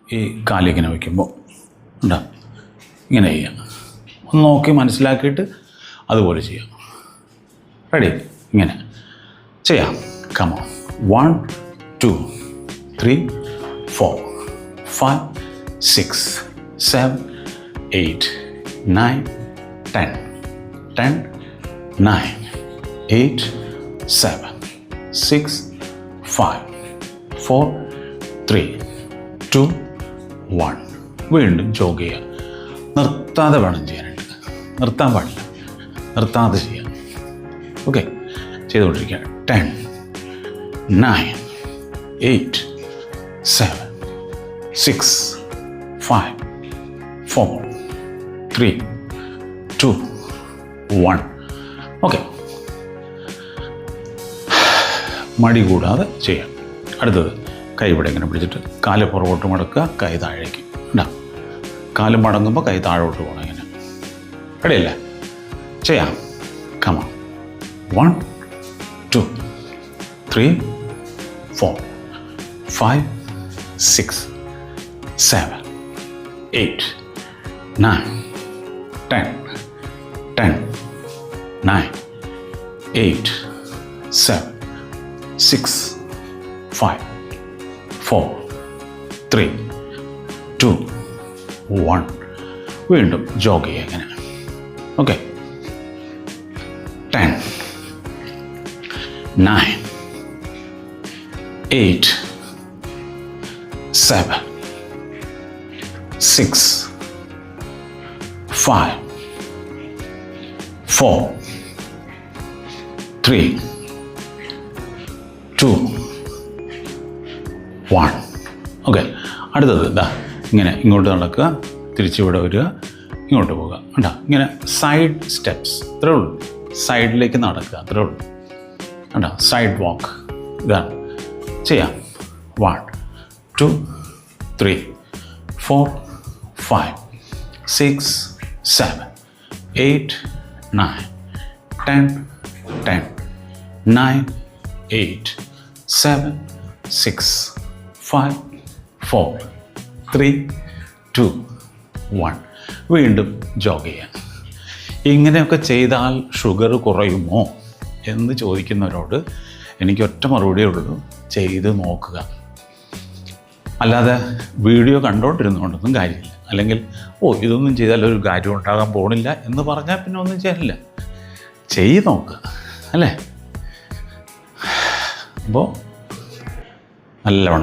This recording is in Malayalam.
ഈ കാലിങ്ങനെ വയ്ക്കുമ്പോൾ ഉണ്ടോ, ഇങ്ങനെ ചെയ്യാം. ഒന്ന് നോക്കി മനസ്സിലാക്കിയിട്ട് അതുപോലെ ചെയ്യാം. റെഡി? ഇങ്ങനെ ചെയ്യാം. കമോ 1 2 3 4 5 6 7 8 9 10 10 9 8 7 6 5 4 3 2 1. വീണ്ടും ജോഗ് ചെയ്യുക. നിർത്താതെ വേണം ചെയ്യാനായിട്ട്. നിർത്താൻ പാടില്ല, നിർത്താതെ ചെയ്യാം. ഓക്കെ, ചെയ്തുകൊണ്ടിരിക്കുക. 10 9 8 7 6 5 4 3 2 1. ഓക്കെ, മടി കൂടാതെ ചെയ്യാം. അടുത്തത് കൈ ഇവിടെ ഇങ്ങനെ പിടിച്ചിട്ട് കാല് പുറകോട്ട് മടക്കുക, കൈ താഴേക്ക് ഉണ്ടാ. കാല് മടങ്ങുമ്പോൾ കൈ താഴോട്ട് പോകണം. ഇങ്ങനെ റെഡിയല്ലേ? ചെയ്യാം. കമോൺ 1 2 3 4 5 6 7 8 9 10 10 9 8 7 6 5 4 3 2 1. വീണ്ടും ജോഗ് ചെയ്യുക ഇങ്ങനെ. ഓക്കെ, 10 9 8 7 6 5 4 3 2 1. ഓക്കെ, അടുത്തത് ഇതാ ഇങ്ങനെ ഇങ്ങോട്ട് നടക്കുക, തിരിച്ചിവിടെ വരിക, ഇങ്ങോട്ട് പോവുക. കണ്ടോ, ഇങ്ങനെ സൈഡ് സ്റ്റെപ്സ്. അത്രേ ഉള്ളൂ. സൈഡിലേക്ക് നടക്കുക, അത്രേ ഉള്ളൂ. കണ്ടോ, സൈഡ് വാക്ക്. ഇതാണ് ചെയ്യാം. 1 2 3 4 5 6 7 8 9 10 10 9 8 7 6 5 4 3 2 1. വീണ്ടും ജോഗ് ചെയ്യാം. ഇങ്ങനെയൊക്കെ ചെയ്താൽ ഷുഗർ കുറയുമോ എന്ന് ചോദിക്കുന്നവരോട് എനിക്ക് ഒറ്റ മറുപടിയേ ഉള്ളൂ: ചെയ്ത് നോക്കുക. അല്ലാതെ വീഡിയോ കണ്ടുകൊണ്ടിരുന്നുകൊണ്ടൊന്നും കാര്യമില്ല. അല്ലെങ്കിൽ ഇതൊന്നും ചെയ്താൽ ഒരു കാര്യം ഉണ്ടാകാൻ പോണില്ല എന്ന് പറഞ്ഞാൽ പിന്നെ ഒന്നും ചെയ്യാനില്ല. ചെയ്ത് നോക്കുക, അല്ലേ? അപ്പോൾ നല്ലവണ്ണം